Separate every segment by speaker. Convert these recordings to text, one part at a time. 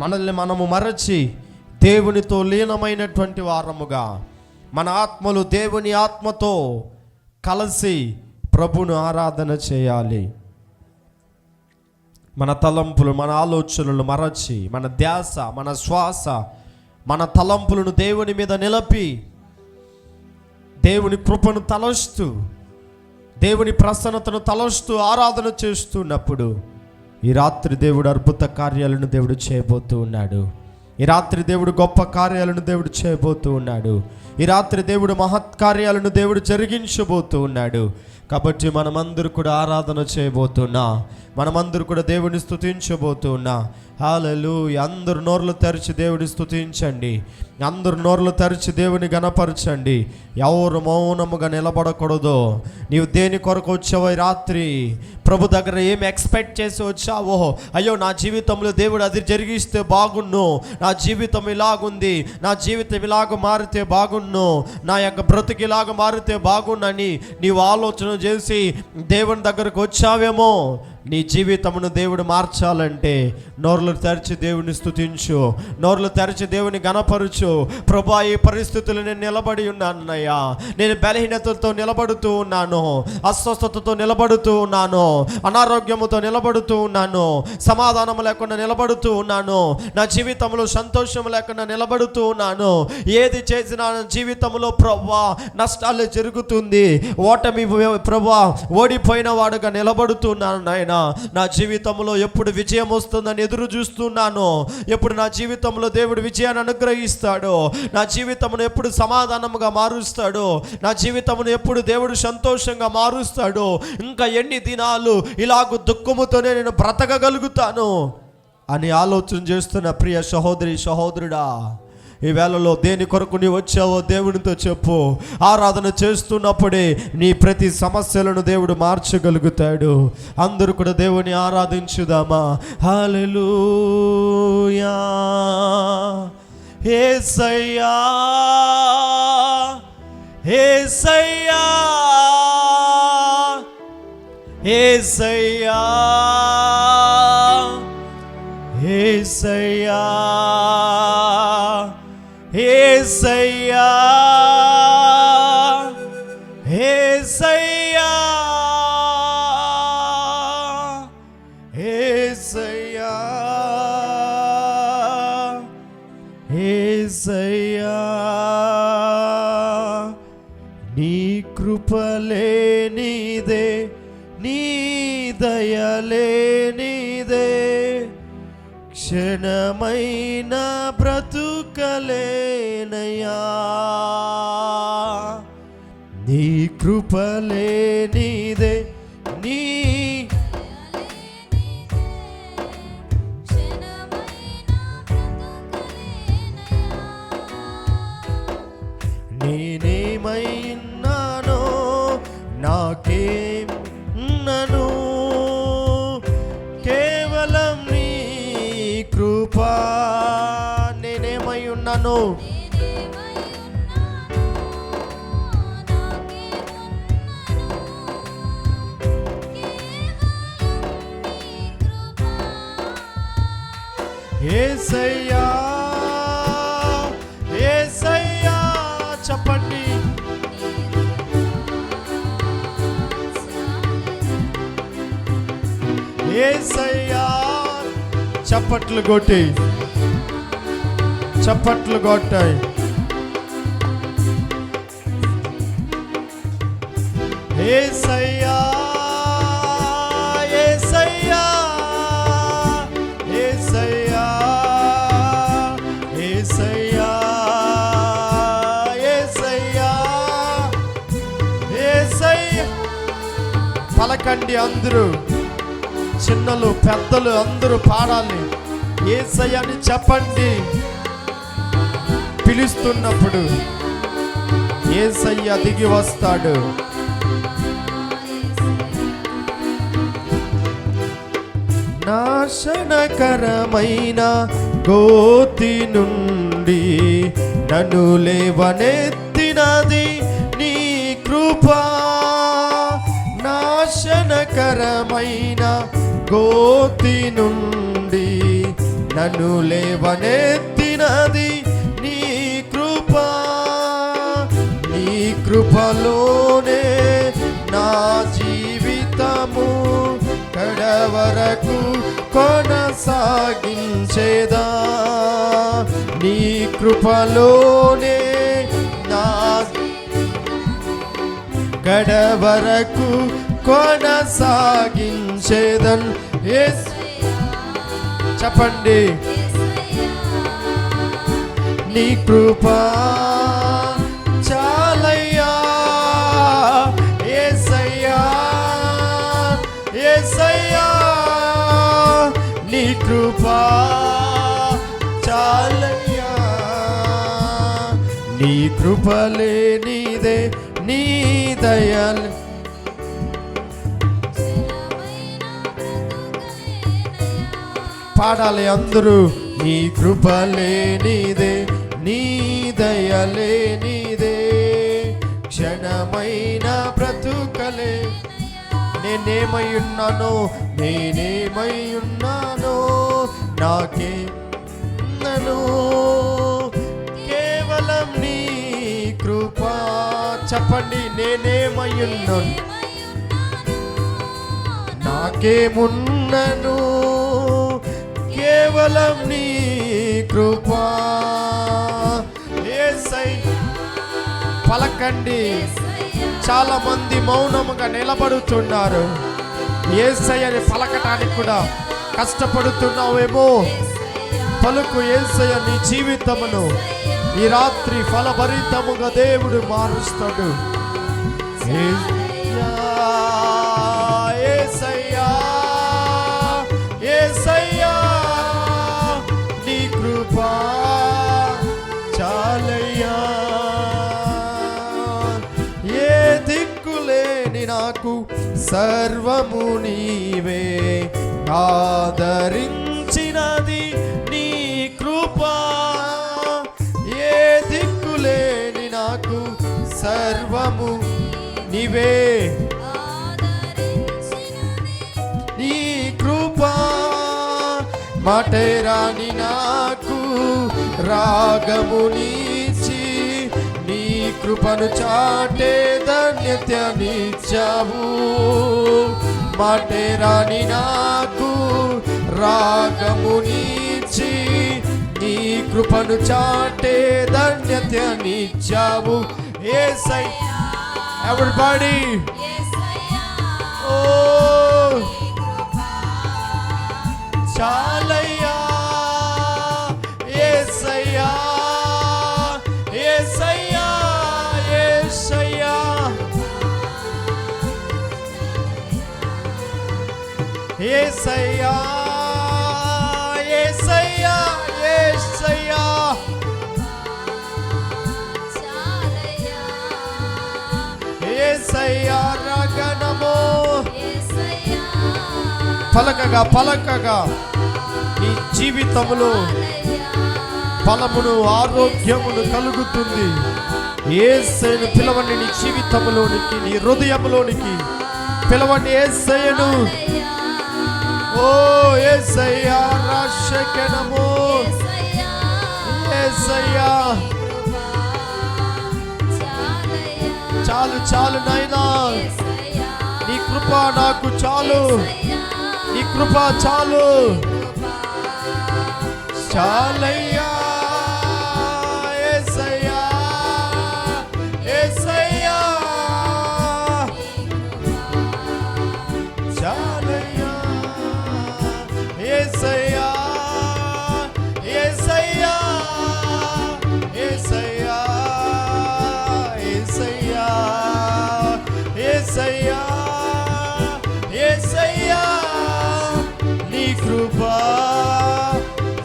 Speaker 1: మనల్ని మనము మరచి దేవునితో లీనమైనటువంటి వారముగా మన ఆత్మలు దేవుని ఆత్మతో కలిసి ప్రభును ఆరాధన చేయాలి. మన తలంపులు, మన ఆలోచనలు మరచి, మన ధ్యాస, మన శ్వాస, మన తలంపులను దేవుని మీద నిలిపి దేవుని కృపను తలస్తూ, దేవుని ప్రసన్నతను తలస్తూ ఆరాధన చేస్తున్నప్పుడు ఈ రాత్రి దేవుడు అద్భుత కార్యాలను దేవుడు చేయబోతూ ఉన్నాడు. ఈ రాత్రి దేవుడు గొప్ప కార్యాలను దేవుడు చేయబోతూ ఉన్నాడు. ఈ రాత్రి దేవుడు మహత్కార్యాలను దేవుడు జరిగించబోతూ ఉన్నాడు. కాబట్టి మనమందరూ కూడా ఆరాధన చేయబోతున్నా, మనమందరూ కూడా దేవుని స్తుతించబోతున్నా. హల్లెలూయా. అందరూ నోర్లు తెరిచి దేవుని స్తుతించండి, అందరూ నోర్లు తెరిచి దేవుని గణపరచండి. ఎవరు మౌనముగా నిలబడకూడదు. నీవు దేని కొరకు వచ్చావో ఈ రాత్రి, ప్రభు దగ్గర ఏమి ఎక్స్పెక్ట్ చేసి వచ్చావో, అయ్యో నా జీవితంలో దేవుడు అది జరిగిస్తే బాగున్ను, నా జీవితం ఇలాగుంది, నా జీవితం ఇలాగ మారితే బాగున్ను, నా యొక్క బ్రతుకు ఇలాగ మారితే బాగున్నని నీవు ఆలోచన చేసి దేవుని దగ్గరకు వచ్చావేమో. నీ జీవితమును దేవుడు మార్చాలంటే నోర్లు తెరిచి దేవుని స్తుతించు, నోర్లు తెరిచి దేవుని గణపరచు. ప్రభా, ఈ పరిస్థితులు నేను నిలబడి ఉన్నానయ్యా, నేను బలహీనతతో నిలబడుతూ ఉన్నాను, అస్వస్థతతో నిలబడుతూ ఉన్నాను, అనారోగ్యముతో నిలబడుతూ ఉన్నాను, సమాధానం లేకుండా నిలబడుతూ ఉన్నాను, నా జీవితంలో సంతోషం లేకుండా నిలబడుతూ ఉన్నాను. ఏది చేసినా నా జీవితంలో ప్రభా నష్టాలు జరుగుతుంది, ఓటమి ప్రభా ఓడిపోయిన వాడుగా నిలబడుతున్నాను నాయన. నా జీవితంలో ఎప్పుడు విజయం వస్తుందని ఎదురు చూస్తున్నాను, ఎప్పుడు నా జీవితంలో దేవుడు విజయాన్ని అనుగ్రహిస్తాడో, నా జీవితమును ఎప్పుడు సమాధానముగా మారుస్తాడో, నా జీవితమును ఎప్పుడు దేవుడు సంతోషంగా మారుస్తాడో, ఇంకా ఎన్ని దినాలు ఇలాగ దుఃఖముతోనే నేను బ్రతకగలుగుతాను అని ఆలోచన చేస్తున్న ప్రియ సహోదరి సహోదరుడా, ఈ వేళలో దేని కొరకు నీ వచ్చావో దేవునితో చెప్పు. ఆరాధన చేస్తున్నప్పుడే నీ ప్రతి సమస్యలను దేవుడు మార్చగలుగుతాడు. అందరూ కూడా దేవుని ఆరాధించుదామా. హల్లెలూయా. యేసయ్యా, యేసయ్యా, యేసయ్యా, యేసయ్యా, యేసయ్యా, యేసయ్యా, యేసయ్యా, యేసయ్యా. నీ కృపలేనిదే, నీ దయలేనిదే, క్షణమైన బ్రతుకలేనయ్యా. నీ కృపలేనిదే, నీ నేనేమైనానో నాకేం నను, కేవలం నీ కృపా. నేనేమై ఉన్నాను, యేసయ్యా, యేసయ్యా. చెప్పండి, యేసయ్యా. చప్పట్లు కొట్టి, చప్పట్లు కొట్టాయి. యేసయ్యా, యేసయ్యా, యేసయ్యా, యేసయ్యా, యేసయ్యా, యేసయ్యా. పలకండి అందరూ, చిన్నలు పెద్దలు అందరూ పాడాలి. యేసయ్య అని చెప్పండి. పిలుస్తున్నప్పుడు యేసయ్య దిగి వస్తాడు. నాశనకరమైన గోతి నుండి నన్ను లేవనెత్తినది నీ కృపా. నాశనకరమైన గోతి నుండి నన్ను లేవనెత్తినది నీ కృప, నీ కృపలోనే నా జీవితము కడవరకు కొనసాగించేదా, నీ కృపలోనే నా కడవరకు కొనసాగించేదన్. చెప్పండి, నీ కృప చాలయ్యా యేసయ్యా, యేసయ్యా నీ కృప చాలయ్యా, నీ కృపలే నీదే నీ దయల్. పాడాలి అందరూ, నీ కృపలే నీదే నీ దయలే నీదే, క్షణమైన బ్రతుకలే. నేనేమై ఉన్నానో, నేనేమై ఉన్నానో నాకే నన్ను కేవలం నీ కృప. చెప్పండి, నేనేమై ఉన్నాను, నాకేమున్నను కేవలం నీ కృప. యేసయ్యా పలకండి. చాలా మంది మౌనముగా నిలబడుతున్నారు. యేసయ్యని పలకటానికి కూడా కష్టపడుతున్నావేమో. పలుకు యేసయ్య, నీ జీవితమును ఈ రాత్రి ఫలభరితముగా దేవుడు మారుస్తాడు. యేసయ్యా, యేసయ్యా, యేసయ్యా నీ కృప చాలయ్యా, ఏ దిక్కులేని నాకు సర్వము నీవే, ఆదరించినది నీ కృప, ఏ దిక్కులేని నాకు సర్వము నీవే, నీ కృప. మాటేరాని నాకు రాగమునిచ్చి, నీ కృపను చాటే ధన్యతనిచ్చావు. మాటేరాని నాకు రాగమునిచ్చి, నీ కృపను చాటే ధన్యతనిచ్చావు. యేసయ్యా, everybody, oh చాలయ్యా యేసయ్యా, యేసయ్యా, యేసయ్యా, యేసయ్యా, యేసయ్యా, యేసయ్యా యేసయ్యా రగనమో. పలకగా పలకగా నీ జీవితములో బలమును ఆరోగ్యమును కలుగుతుంది. యేసయ్యను పిలవండి, నీ జీవితములోనికి, నీ హృదయములోనికి పిలవండి యేసయ్యను. ఓ యేసయ్యా రక్షకనమో, యేసయ్యా చాలు చాలు నాయనా, నీ కృప నాకు చాలు, నీ కృప చాలు చాలయ్యా యేసయ్యా, యేసయ్యా చాలయ్యా యేసయ్యా, యేసయ్యా, యేసయ్యా, యేసయ్యా, యేసయ్యా, యేసయ్యా నీ కృప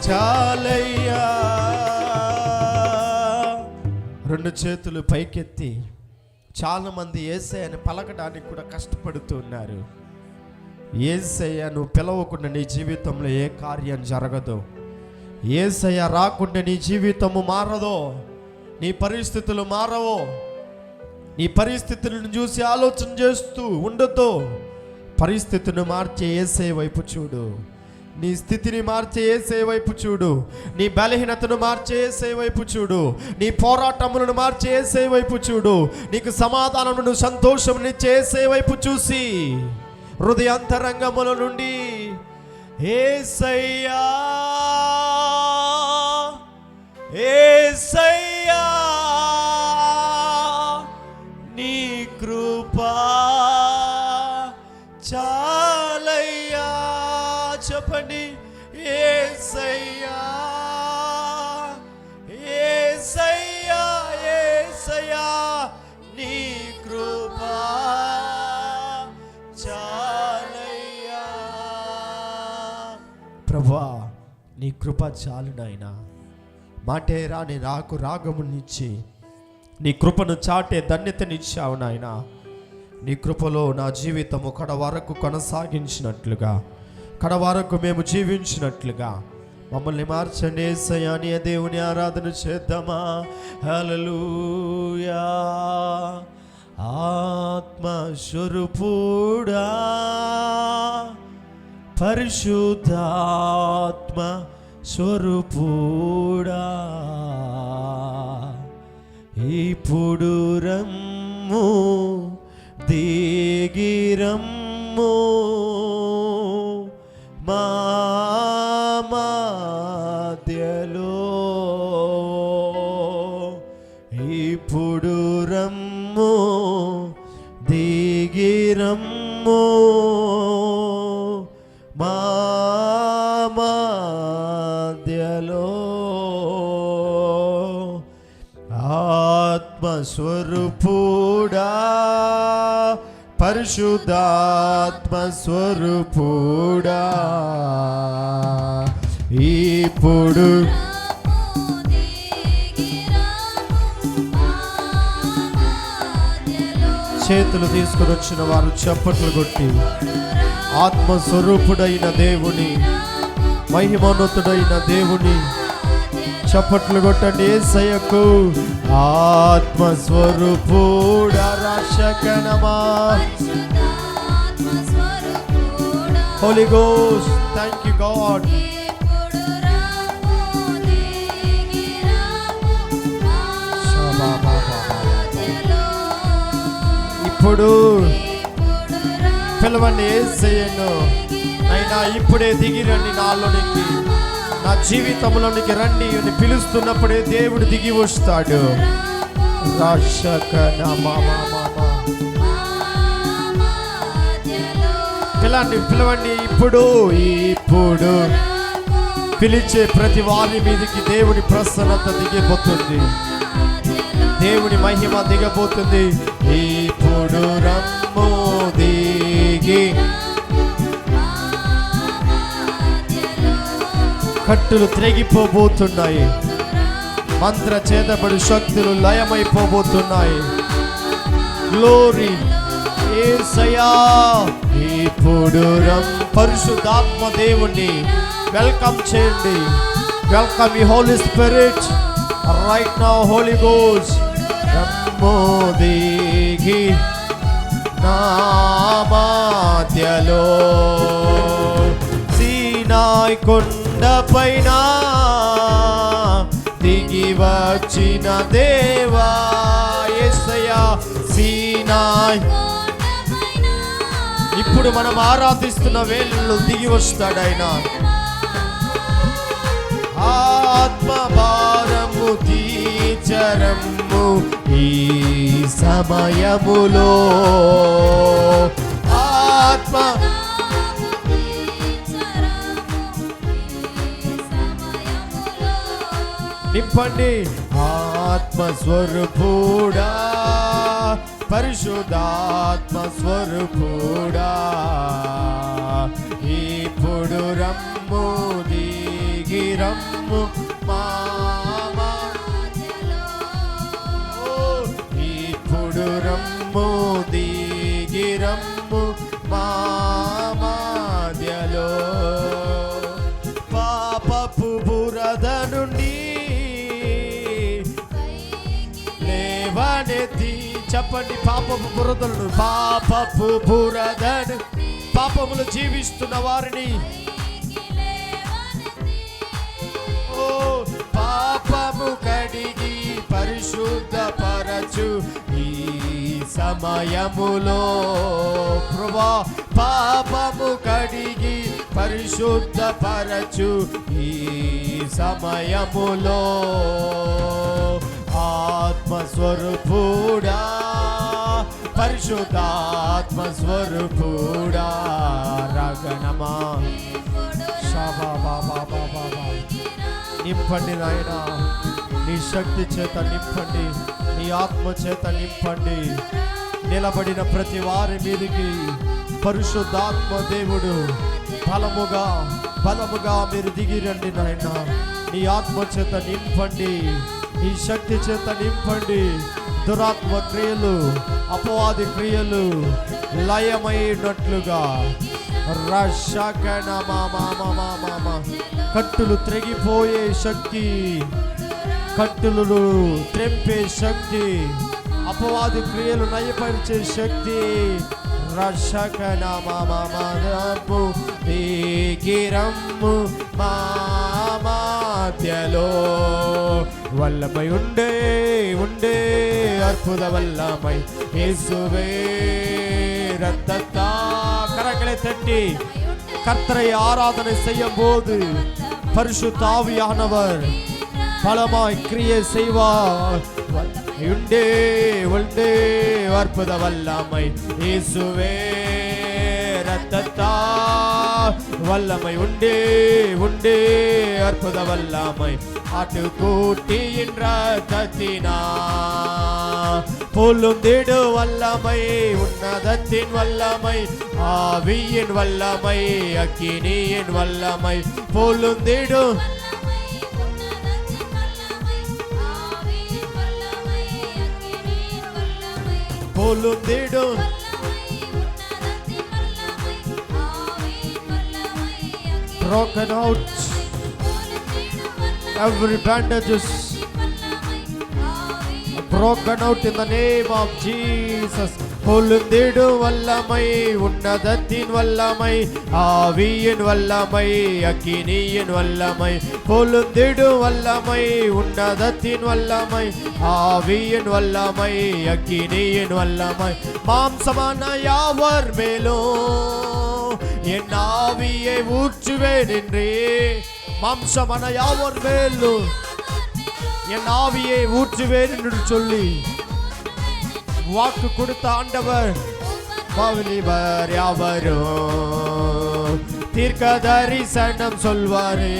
Speaker 1: చాలయ్యా. రెండు చేతులు పైకెత్తి చాలా మంది యేసయ్యని పలకడానికి కూడా కష్టపడుతున్నారు. యేసయ్య నువ్వు పిలవకుండా నీ జీవితంలో ఏ కార్యం జరగదు. యేసయ్య రాకుండా నీ జీవితము మారదో, నీ పరిస్థితులు మారవో. నీ పరిస్థితులను చూసి ఆలోచన చేస్తూ ఉండతో పరిస్థితిని మార్చే యేసయ్య వైపు చూడు. నీ స్థితిని మార్చే యేసే వైపు చూడు, నీ బలహీనతను మార్చే యేసే వైపు చూడు, నీ పోరాటములను మార్చే యేసే వైపు చూడు, నీకు సమాధానమును సంతోషమునిచ్చే యేసే వైపు చూసి హృదయాంతరంగముల నుండి యేసయ్యా యేసయ్యా నీ కృపా చాలయ్యా చెప్పండి. యేసయ్యా యేసయ్యా యేసయ్యా నీ కృపా చాలయ్యా. ప్రభువా నీ కృప చాలు నాయనా. మాటే రాని నాకు రాగమునిచ్చి నీ కృపను చాటే ధన్యతనిచ్చావు నాయనా. నీ కృపలో నా జీవితము కడ వరకు కొనసాగించినట్లుగా, కడ వరకు మేము జీవించినట్లుగా మమ్మల్ని మార్చండి యేసయ్యా అని దేవుని ఆరాధన చేద్దామా. హల్లెలూయా. ఆత్మస్వరూపుడా పరిశుద్ధాత్మ స్వరూపుడా ఇప్పుడు రమ్ము దిగిరమ్ము మా మధ్యలో, ఇప్పుడు రమ్ము దిగిరమ్ము మా మధ్యలో. ఆత్మస్వరూపుడా పరిశుద్ధాత్మ స్వరూపుడా ఇప్పుడు చేతులు తీసుకుని వచ్చిన వారు చప్పట్లు కొట్టి ఆత్మస్వరూపుడైన దేవుని, మహిమోన్నతుడైన దేవుని చప్పట్లు కొట్టండి యేసయ్యకు. ఆత్మస్వరూపుడా రక్షకనమా. Holy ghost, thank you God. ఇప్పుడు పిలవండి యేసయ్యను. అయినా ఇప్పుడే దిగిరండి నాలోనికి, నా జీవితంలోనికి రండి అని పిలుస్తున్నప్పుడే దేవుడు దిగి వస్తాడు. పిలవండి ఇప్పుడు. ఇప్పుడు పిలిచే ప్రతి వారి మీదకి దేవుని ప్రసన్నత దిగిపోతుంది, దేవుని మహిమ దిగబోతుంది. ఇప్పుడు రమ్ము దిగి, కట్టులు త్రెగిపోబోతున్నాయి, మంత్ర చేతబడి శక్తులు లయమైపోబోతున్నాయి. గ్లోరీ యేసయ్యా. ఇప్పుడు పరిశుద్ధాత్మ దేవుణ్ణి వెల్కమ్ చేయండి. Welcome you holy spirit right now. Holy ghost రమ్ము దిగి నా మధ్యలో, సీనాయి కొండపైన దిగి వచ్చిన దేవా యేసయ్యా. సీనాయి ఇప్పుడు మనం ఆరాధిస్తున్న వేళల్లో దిగి వస్తాడు ఆయన. ఆత్మ భారము తీర్చరమ్ము ఈ సమయములో. ఆత్మ నింపండి. ఆత్మస్వరూపుడా పరిశుద్ధాత్మ స్వరూపుడా ఇప్పుడు రమ్ము దిగి రమ్ము మా మధ్యలో. ఇప్పుడు రమ్ము దిగి రమ్ము మా మధ్యలో. పాపపు బురద నుండి లేవనెత్తి చెప్పండి. పాపపు బురదలను, పాపపు బురదను, పాపములు జీవిస్తున్న వారిని పాపము కడిగి పరిశుద్ధపరచు ఈ సమయములో ప్రభువా పాపము కడిగి పరిశుద్ధపరచు ఈ సమయములో ఆత్మస్వరూపుడా పరిశుద్ధాత్మ స్వరూపుడా రగణమా నింపండి నాయన, నీ శక్తి చేత నింపండి, నీ ఆత్మ చేత నింపండి. నిలబడిన ప్రతి వారి మీదికి పరిశుద్ధాత్మ దేవుడు బలముగా మీరు దిగిరండి నాయన. నీ ఆత్మ చేత నింపండి, నీ శక్తి చేత నింపండి. దురాత్మ క్రియలు అపవాది క్రియలు లయమైనట్లుగా కట్టులు త్రెగిపోయే శక్తి, కట్టులు త్రెంపే శక్తి, అపవాది క్రియలు నయపరిచే శక్తి రమ్ము మాధ్యలో వల్లమై ఉండే அற்புத வல்லமை இயேசுவே ரத்தத்தா. கரங்களை தட்டி கர்த்தரை ஆராதனை செய்யும் போது பரிசுத்த ஆவியானவர் பலமாய் கிரியை செய்வார். உண்டே அற்புத வல்லமை இயேசுவே ரத்தத்தா வல்லமை உண்டே அற்புத வல்லமை ஆட்டுக்குட்டியின் ரத்தத்தினா பொழுந்திடு வல்லமை உன்னதத்தின் வல்லமை ஆவியின் வல்லமை அக்கினியின் வல்லமை பொழுந்திடு broken out every bandages broken out in the name of Jesus. பொழுந்திடு வல்லமை உன்னதத்தின் வல்லமை ஆவியின் வல்லமை அக்கினியின் வல்லமை பொழுந்திடு வல்லமை உன்னதத்தின் வல்லமை ஆவியின் வல்லமை அக்கினியின் வல்லமை மாம்சமான யாவர் மேலும் என் ஆவியை ஊற்றுவேன் என்றே. மாம்சமான யாவர் மேலும் என் ஆவியை ஊற்றுவேன் என்று சொல்லி வாக்கு கொடுத்த ஆண்டவர் பவுலிவர் யாவரும் தீர்க்க தரிசனம் சொல்வாரே.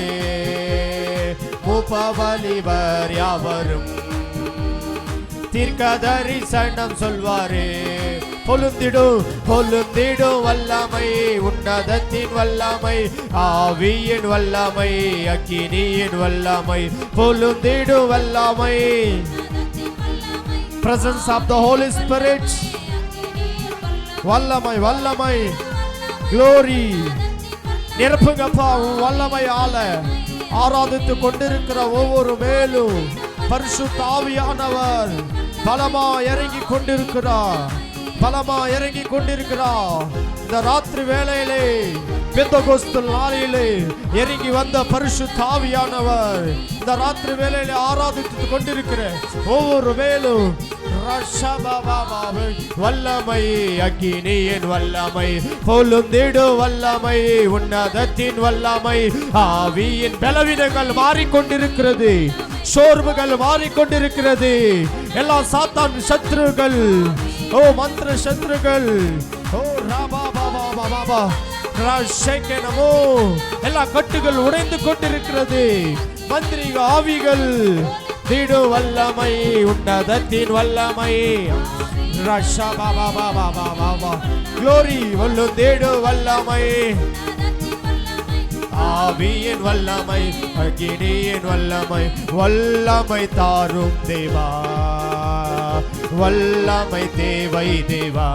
Speaker 1: மூப்பவலிவர் யாவரும் தீர்க்க தரிசனம் சொல்வாரே. பொழுந்திடும் வல்லமை உன்னதத்தின் வல்லமை ஆவியின் வல்லமை அக்கினியின் வல்லமை பொழுந்திடும் வல்லமை presence of the Holy Spirit வல்லமை glory நிரப்புங்கப்பா. வல்லமையால ஆராதித்து கொண்டிருக்கிற ஒவ்வொரு மேலும் பரிசுத்த ஆவியானவர் பலமா இறங்கி கொண்டிருக்கிறார். இந்த ராத்திரி வேளையிலே பெந்தகோஸ்து நாளிலே இறங்கி வந்த பரிசுத்த ஆவியானவர் இந்த ராத்திரி வேளையிலே ஆராதித்து கொண்டிருக்கிற ஒவ்வொரு மேலும் வல்லமை அக்கினியின் வல்லமை பொழுந்திடு வல்லமை உன்னதத்தின் வல்லமை ஆவியின் பலவீனங்கள் மாறிக்கொண்டிருக்கிறது, சோர்வுகள் மாறிக்கொண்டிருக்கிறது. எல்லா சாத்தான் சத்ருகள் ஓ மந்திர சத்ருகள் ஓ ராபா பாபா பாபா ராஷேகனமோ எல்லா கட்டுகள் உடைந்து கொண்டிருக்கிறது. மந்திரிக ஆவிகள் திடு வல்லமை உன்னதத்தின் வல்லமை ரஷா பாபா பாபா பாபா glory வல்லுந்திடு வல்லமை ஆவியின் வல்லமை அக்கினியின் வல்லமை வல்லமை தாரும் தேவா வல்லமை தேவை தேவா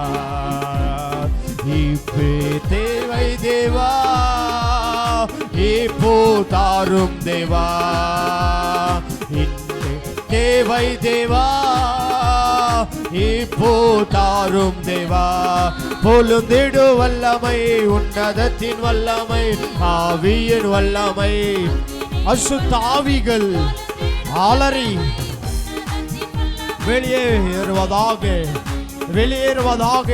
Speaker 1: இப்பே தேவை தேவா இப்போ தாரும் தேவா தேவை தேவா இப்போ தாரும் தேவா பொழுந்திடு வல்லமை உன்னதத்தின் வல்லமை ஆவியின் வல்லமை அசுத்த ஆவிகள் அலறி வெளியேறுவதாக, வெளியேறுவதாக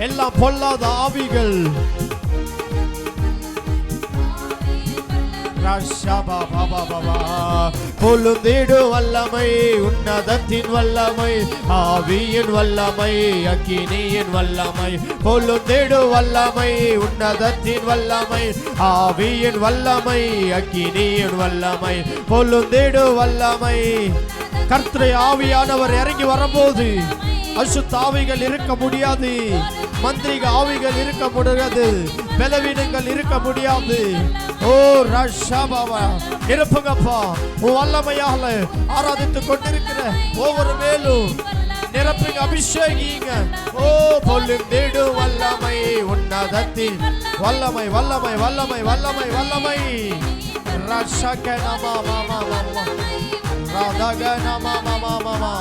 Speaker 1: எல்லாம் பொல்லாத ஆவிகள். பொழுந்திடு வல்லமை, உன்னதத்தின் வல்லமை, ஆவியின் வல்லமை, அக்கினியின் வல்லமை. பொழுந்திடு வல்லமை, உன்னதத்தின் வல்லமை, ஆவியின் வல்லமை, அக்கினியின் வல்லமை. பொழுந்திடு வல்லமை. கர்த்தருடைய ஆவியானவர் இறங்கி வரும்போது அசுத்த ஆவிகள் இருக்க முடியாது, மந்திரிக ஆவிகள் இருக்க முடியாது, பலவீனங்கள் இருக்க முடியாது. ஓ ரஷபாவா நிரப்புங்கப்பா, வல்லமையால ஆராதித்துக் கொண்டிருக்கிற ஒவ்வொரு மேலும் நிரப்புங்க, அபிஷேகிங்க. ஓ பொழுந்திடு வல்லமை, உன்னதத்தின் வல்லமை, வல்லமை, வல்லமை, வல்லமை, வல்லமை. ரஷகனமா மாமா மாமா ராதகனமா மாமா மாமா.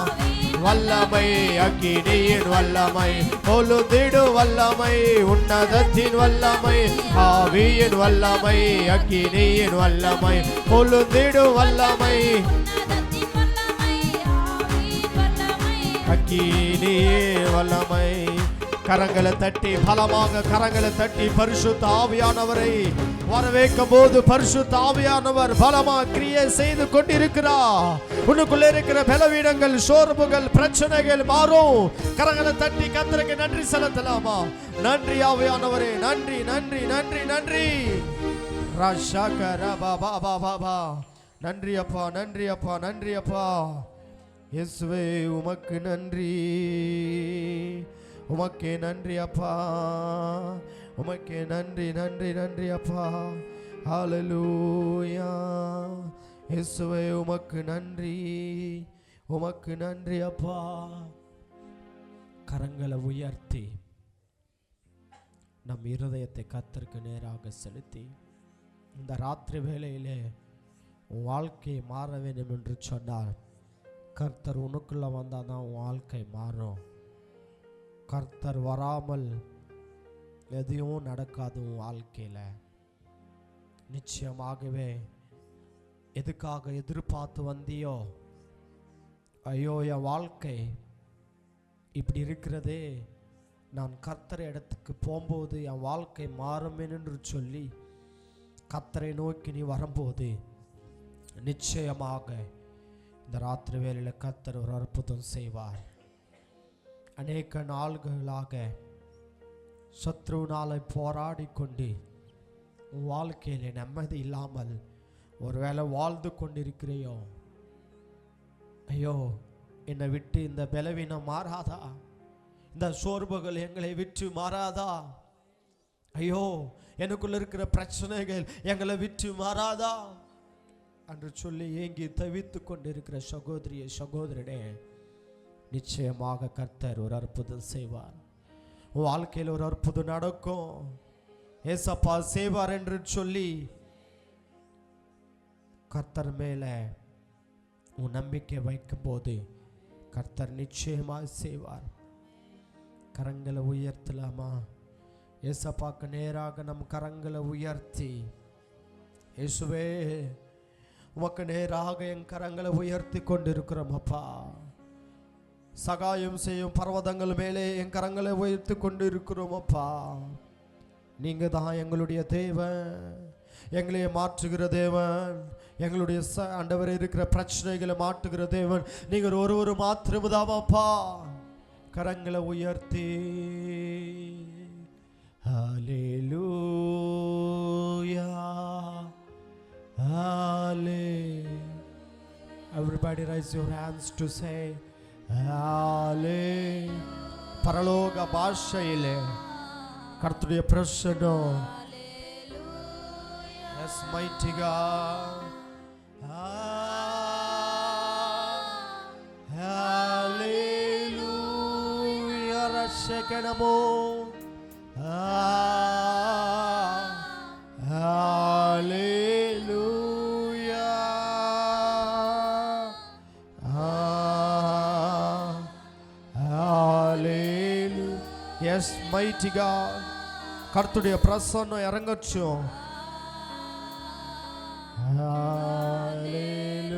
Speaker 1: வல்லமை, அக்கினியின் வல்லமை, பொழுந்திடு வல்லமை, உன்னதத்தின் வல்லமை, ஆவியின் வல்லமை, அக்கினியின் வல்லமை. பொழுந்திடு வல்லமை, அக்கினியின் வல்லமை. கரங்களை தட்டி பலமாக கரங்களை தட்டி பரிசுத்த ஆவியானவரை வரவேற்கும் போது பரிசுத்த ஆவியானவர் பலமாக கிரியை செய்து கொண்டிருக்கிறார். உனக்குள்ள இருக்கிற பலவீனங்கள், சோர்வுகள், பிரச்சனைகள் மாறும். கரங்களை தட்டி கர்த்தருக்கு நன்றி செலுத்தலாமா? நன்றி ஆவியானவரே, நன்றி நன்றி நன்றி நன்றி. நன்றி அப்பா, நன்றி அப்பா, நன்றி அப்பா. இயேசுவே உமக்கு நன்றி, உமக்கே நன்றி அப்பா, உமக்கே நன்றி நன்றி நன்றி அப்பா. ஹல்லேலூயா. இயேசுவே உமக்கு நன்றி, உமக்கு நன்றி அப்பா. கரங்களை உயர்த்தி நம் இருதயத்தை கர்த்தருக்கு நேராக செலுத்தி இந்த ராத்திரி வேளையிலே உன் வாழ்க்கையை மாற வேண்டும் என்று சொன்னார். கர்த்தர் உனக்குள்ள வந்தால் தான் உன் வாழ்க்கை மாறும். கர்த்தர் வராமல் எதையும் நடக்காது உன் வாழ்க்கையில். நிச்சயமாகவே எதுக்காக எதிர்பார்த்து வந்தியோ, ஐயோ என் வாழ்க்கை இப்படி இருக்கிறதே, நான் கர்த்தர் இடத்துக்கு போகும்போது என் வாழ்க்கை மாறும் என்று சொல்லி கர்த்தரை நோக்கி நீ வரும்போது நிச்சயமாக இந்த ராத்திரி வேளையில் கர்த்தர் ஒரு அற்புதம் செய்வார். அநேக நாள்களாக சத்ருவினால போராடி கொண்டு உன் வாழ்க்கையில் நிம்மதி இல்லாமல் ஒருவேளை வாழ்ந்து கொண்டிருக்கிறையோ, ஐயோ என்னை விட்டு இந்த பலவீனம் மாறாதா, இந்த சோர்வுகள் எங்களை விட்டு மாறாதா, ஐயோ எனக்குள்ள இருக்கிற பிரச்சனைகள் எங்களை விட்டு மாறாதா என்று சொல்லி ஏங்கி தவித்து கொண்டிருக்கிற சகோதரியே, சகோதரனே, நிச்சயமாக கர்த்தர் ஒரு அற்புதம் செய்வார். உன் வாழ்க்கையில் ஒரு அற்புதம் நடக்கும். ஏசப்பா செய்வார் என்று சொல்லி கர்த்தர் மேலே உன் நம்பிக்கை வைக்கும் போது கர்த்தர் நிச்சயமாக செய்வார். கரங்களை உயர்த்தலாமா? ஏசப்பாக்கு நேராக நம் கரங்களை உயர்த்தி, இயேசுவே உமக்கு நேராக என் கரங்களை உயர்த்தி கொண்டிருக்கிறோம் அப்பா. சகாயம் செய்யும் பர்வதங்கள் மேலே என் கரங்களை உயர்த்தி கொண்டு இருக்கிறோம் அப்பா. நீங்க தான் எங்களுடைய தேவன், எங்களை மாற்றுகிற தேவன், எங்களுடைய ஆண்டவரே இருக்கிற பிரச்சனைகளை மாற்றுகிற தேவன் நீங்கள் ஒரு மாத்திரமுதாமாப்பா. கரங்களை உயர்த்தி ஹல்லேலூயா, ஹல்லேலூயா. Everybody raise your hands to say ஹல்லேலூயா. பரலோக பாஷையிலே கர்த்தருடைய பிரசன்னம். Yes, mighty God. Hallelujah. Rashekenamo. Hallelujah. Hallelujah. Yes, mighty God. கர்த்தருடைய பிரசன்னம் இறங்கட்டும். Hallelujah.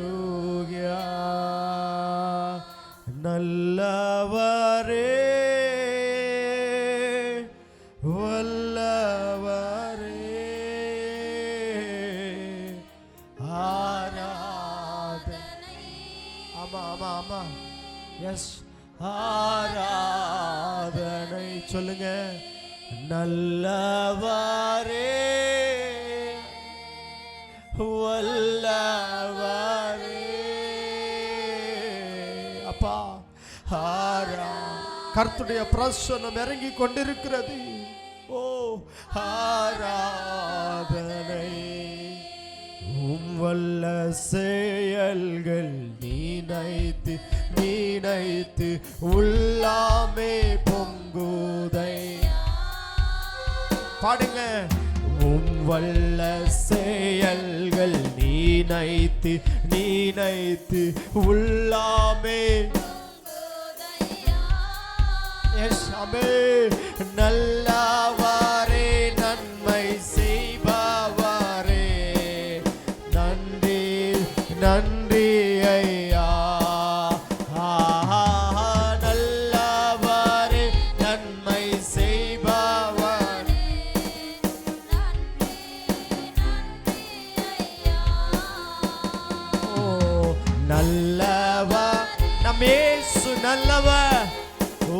Speaker 1: நல்லவரே வல்லவரே. அப்பா கர்த்தருடைய பிரசன்னம் இறங்கி கொண்டிருக்கிறது. ஓ ஆராதனை. வல்ல செயல்கள் நீனைத்து நீனைத்து உள்ளாமே பொங்குதை. பாடுங்க. வல்ல செயல்கள் நீனைத்து நீனைத்து உள்ளாமே. நல்லவரே நன்மை செய்பவரே, நன்றி நன்றி ஐயா. நல்லவரே நன்மை செய்பவர். ஓ நல்லவர் நம் இயேசு நல்லவர்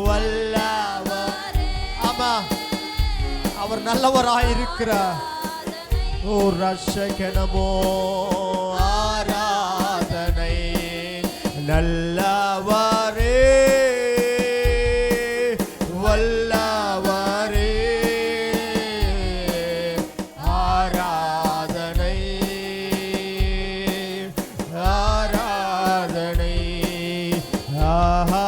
Speaker 1: வல்லவர். ஆமா, அவர் நல்லவராயிருக்கிறார். ஓ ரட்சகனமோ ஆராதனை. நல்லவரே வல்லவரே ஆராதனை ஆராதனை. ஆஹா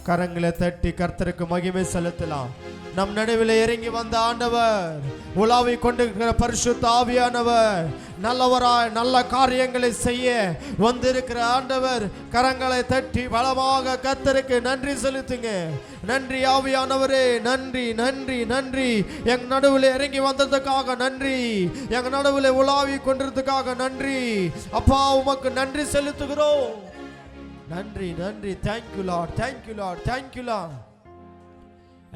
Speaker 1: கரங்களை தட்டி கர்த்தருக்கு மகிமை செலுத்தலாம். நம் நடுவில் இறங்கி வந்த ஆண்டவர், உலாவி கொண்டிருக்கிற பரிசுத்த ஆவியானவர், நல்லவராய் நல்ல காரியங்களை செய்ய வந்திருக்கிற ஆண்டவர். கரங்களை தட்டி பலமாக கர்த்தருக்கு நன்றி செலுத்துங்க. நன்றி ஆவியானவரே, நன்றி நன்றி நன்றி. எங்க நடுவில் இறங்கி வந்ததுக்காக நன்றி. எங்க நடுவில் உலாவி கொண்டிருந்ததுக்காக நன்றி. அப்பா உமக்கு நன்றி செலுத்துகிறோம். நன்றி நன்றி. Thank you Lord, thank you Lord, thank you Lord.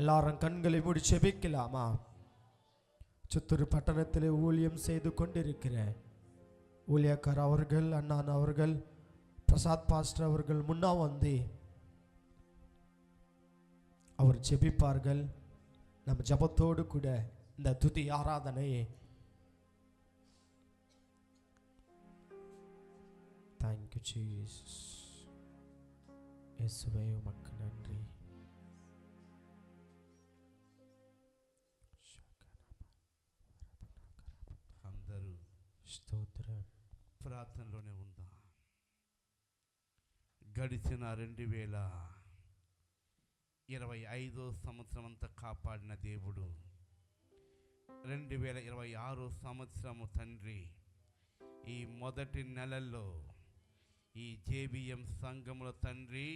Speaker 1: எல்லாரும் கண்களை மூடி செபிக்கலாமா? சித்தூர் பட்டணத்தில் ஊழியம் செய்து கொண்டிருக்கிற ஊழியக்கார் அவர்கள், அண்ணான் அவர்கள், பிரசாத் பாஸ்டர் அவர்கள் முன்னா வந்து அவர் ஜெபிப்பார்கள். நம்ம ஜபத்தோடு கூட இந்த துதி ஆராதனையை தேங்க்யூ ஜீசஸ். இயேசுவே உமக்கு நன்றி.
Speaker 2: అందరూ
Speaker 1: స్తోత్రం.
Speaker 2: ప్రార్థనలోనే ఉందాం. గడిచిన 2025 సంవత్సరం అంతా కాపాడిన దేవుడు 2026 సంవత్సరము తండ్రి ఈ మొదటి నెలల్లో ఈ జేబిఎం సంఘముల తండ్రి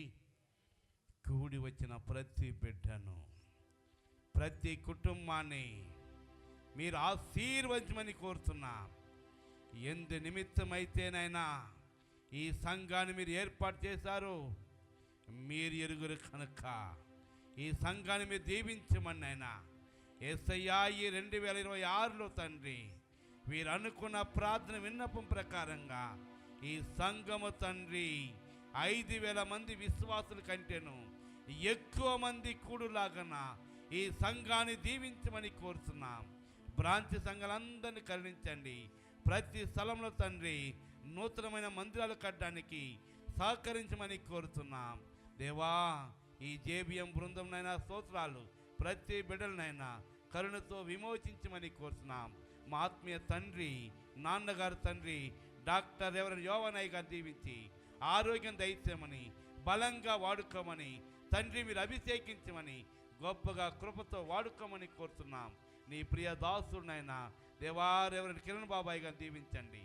Speaker 2: కూడి వచ్చిన ప్రతి బిడ్డను, ప్రతి కుటుంబాన్ని మీరు ఆశీర్వదించమని కోరుతున్నా. ఎందు నిమిత్తమైతేనైనా ఈ సంఘాన్ని మీరు ఏర్పాటు చేశారు, మీరు ఎరుగురు కనుక ఈ సంఘాన్ని మీరు దీవించమని అయినా యేసయ్యా ఈ 2026లో తండ్రి వీరు అనుకున్న ప్రార్థన విన్నపం ప్రకారంగా ఈ సంఘము తండ్రి 5,000 మంది విశ్వాసుల కంటేను ఎక్కువ మంది కూడులాగన ఈ సంఘాన్ని దీవించమని కోరుతున్నాం. బ్రాంచ్ సంఘాలందరినీ కరుణించండి. ప్రతి స్థలంలో తండ్రి నూతనమైన మందిరాలు కట్టడానికి సహకరించమని కోరుతున్నాం. దేవా ఈ జేబిఎం బృందంనైనా స్తోత్రాలు, ప్రతి బిడ్డలనైనా కరుణతో విమోచించమని కోరుతున్నాం. మా ఆత్మీయ తండ్రి, నాన్నగారు తండ్రి డాక్టర్ రెవరెండ్ యోవనయ్య గారు దీవించి ఆరోగ్యం దయచేయమని, బలంగా వాడుకోమని తండ్రి మీరు అభిషేకించమని, గొప్పగా కృపతో వాడుకోమని కోరుతున్నాం. నీ ప్రియ దాసుడినైనా దేవా రెవరెండ్ కిరణ్ బాబాయ్ గారిని దీవించండి,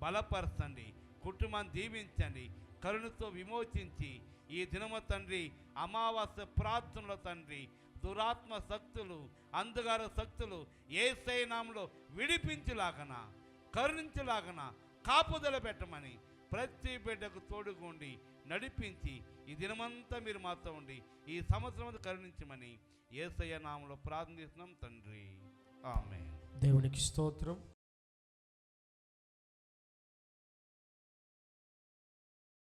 Speaker 2: బలపరచండి, కుటుంబాన్ని దీవించండి, కరుణతో విమోచించి ఈ దినము తండ్రి అమావాస్య ప్రార్థనలో తండ్రి దురాత్మ శక్తులు, అంధకార శక్తులు యేసయ్య నామములో విడిపించులాగన, కరుణించులాగన కాపుదల పెట్టమని ప్రతి బిడ్డకు తోడుగుండి నడిపించి ఈ దినమంతా మీరు మాతో ఉండి ఈ సంవత్సరం కరుణించమని యేసయ్య నామములో ప్రార్థిస్తున్నాం తండ్రి. ఆమేన్.
Speaker 1: దేవునికి స్తోత్రం.